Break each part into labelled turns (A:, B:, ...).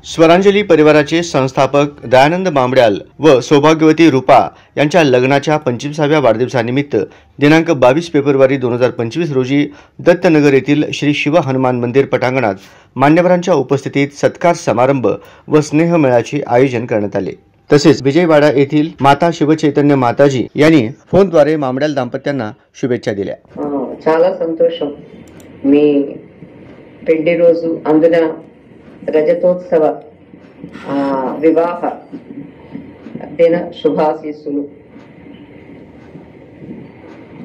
A: स्वरांजली परिवाराचे संस्थापक दयानंद मामड्याल व सौभाग्यवती रूपा यांच्या लग्नाच्या 25व्या वाढदिवसानिमित्त दिनांक 22 फेब्रुवारी 2025 रोजी दत्तनगर येथील श्री शिव हनुमान मंदिर पटांगणात मान्यवरांच्या उपस्थितीत सत्कार समारंभ व स्नेहमेळ्याचे आयोजन करण्यात आले। तसेच विजयवाडा येथील माता शिवचैतन्य माताजी यांनी फोनद्वारे मामड्याल दाम्पत्यांना शुभेच्छा दिल्या।
B: చాలా సంతోషం మీ పెళ్లి రోజు అందున రజతోత్సవ వివాహ దిన శుభాశీస్సులు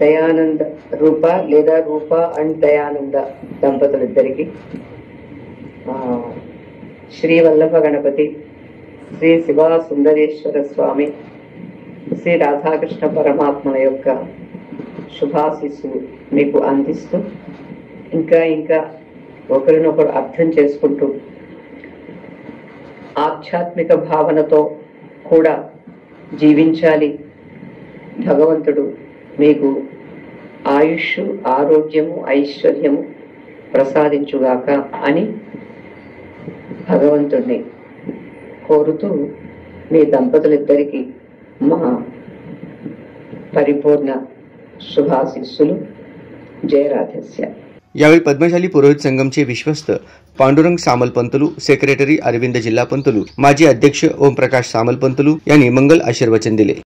B: దయానంద రూప లేదా రూప అండ్ దయానంద దంపతులిద్దరికి శ్రీ వల్లభ గణపతి శ్రీ శివ సుందరేశ్వర స్వామి శ్రీ రాధాకృష్ణ పరమాత్మల యొక్క శుభాశీస్సులు మీకు అందిస్తూ ఇంకా ఇంకా ఒకరినొకరు అర్థం చేసుకుంటూ ఆధ్యాత్మిక భావనతో కూడా జీవించాలి। భగవంతుడు మీకు ఆయుష్ ఆరోగ్యము ఐశ్వర్యము ప్రసాదించుగాక అని భగవంతుడిని కోరుతూ మీ దంపతులిద్దరికి మా పరిపూర్ణ शुभाशिस्सुलु। जय राधेश्या।
A: यावेळी पद्मशाली पुरोहित संगमचे विश्वस्त पांडुरंग सामल पंतलू, सेक्रेटरी अरविंद जिल्हा पंतलू, माजी अध्यक्ष ओम प्रकाश सामल पंतलू यांनी मंगल आशीर्वचन दिले।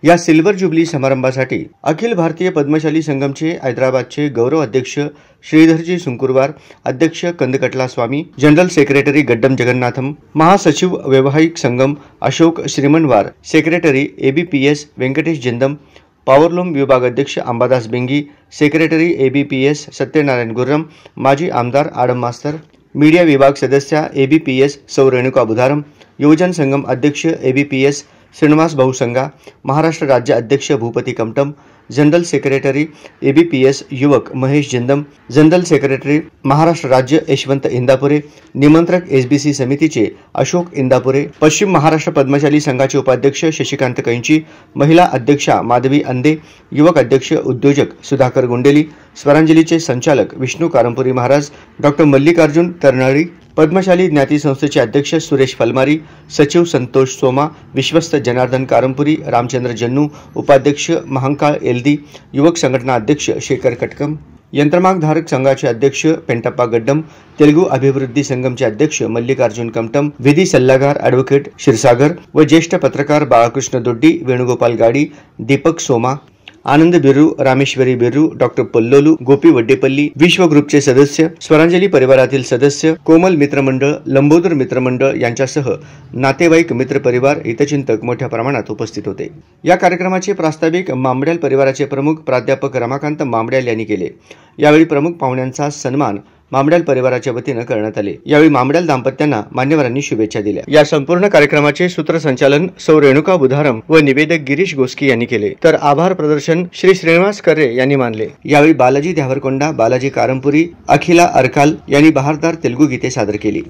A: या सिल्वर जुबली समारंभासाठी अखिल भारतीय पद्मशाली संगमचे हैदराबादचे गौरव अध्यक्ष श्रीधरजी सुंकुरवार, अध्यक्ष कंदकटला स्वामी, जनरल सेक्रेटरी गड्डम जगन्नाथम, महासचिव वैवाहिक संगम Ashok Shrimanwar, secretary ABPS Venkatesh Jindam, powerloom विभाग अध्यक्ष अंबादास बेंगी, सेक्रेटरी एबीपीएस सत्यनारायण गुर्रम, माजी आमदार आडम मास्तर, मीडिया विभाग सदस्य एबीपीएस सौ रेणुका बुधारम, युवजन संगम अध्यक्ष एबीपीएस श्रीनिवास भाऊ संगा, महाराष्ट्र राज्य अध्यक्ष Bhupathi Kamtam, general secretary ABPS युवक महेश जिंदम, जनरल सेक्रेटरी महाराष्ट्र राज्य यशवंत इंदापुरे, निमंत्रक एसबीसी समितीचे अशोक इंदापुरे, पश्चिम महाराष्ट्र पद्मशाली संघाचे उपाध्यक्ष शशिकांत कैंची, महिला अध्यक्षा माधवी अंदे, युवक अध्यक्ष उद्योजक सुधाकर गुंडेली, स्वरांजलीचे संचालक विष्णू कारंपुरी महाराज, डॉक्टर मल्लिकार्जुन तरनाळी, पद्मशाली ज्ञाती संस्थेचे अध्यक्ष सुरेश फलमारी, सचिव संतोष सोमा, विश्वस्त जनार्दन कारंपुरी, रामचंद्र जन्नू, उपाध्यक्ष महंकाळ एलदी, युवक संघटना अध्यक्ष शेखर कटकम, यंत्रमागधारक संघाचे अध्यक्ष पेंटप्पा गड्डम, तेलुगू अभिवृद्धी संगमचे अध्यक्ष मल्लिकार्जुन कमटम, विधी सल्लागार ॲडव्होकेट क्षीरसागर व ज्येष्ठ पत्रकार बाळकृष्ण दोड्डी, वेणुगोपाल गाडी, दीपक सोमा, आनंद बिर्रू, रामेश्वरी बिर्रू, डॉक्टर पल्लोलू, गोपी वड्डेपल्ली, विश्व ग्रुपचे सदस्य, स्वरांजली परिवारातील सदस्य, कोमल मित्रमंडळ, लंबोदर मित्रमंडळ यांच्यासह नातेवाईक, मित्रपरिवार, हितचिंतक मोठ्या प्रमाणात उपस्थित होते। या कार्यक्रमाचे प्रास्ताविक मामड्याल परिवाराचे प्रमुख प्राध्यापक रमाकांत मामड्याल यांनी केले। यावेळी प्रमुख पाहुण्यांचा सन्मान मामड्याल परिवाराच्या वतीने करण्यात आले। यावेळी मामड्याल दाम्पत्यांना मान्यवरांनी शुभेच्छा दिल्या। या संपूर्ण कार्यक्रमाचे सूत्रसंचालन सौ रेणुका बुधारम व निवेदक गिरीश गोस्की यांनी केले, तर आभार प्रदर्शन श्री श्रीनिवास कर्रे यांनी मानले। यावेळी बालाजी देवरकोंडा, बालाजी कारंपुरी, अखिला अरकाल यांनी बहारदार तेलुगू गीते सादर केली।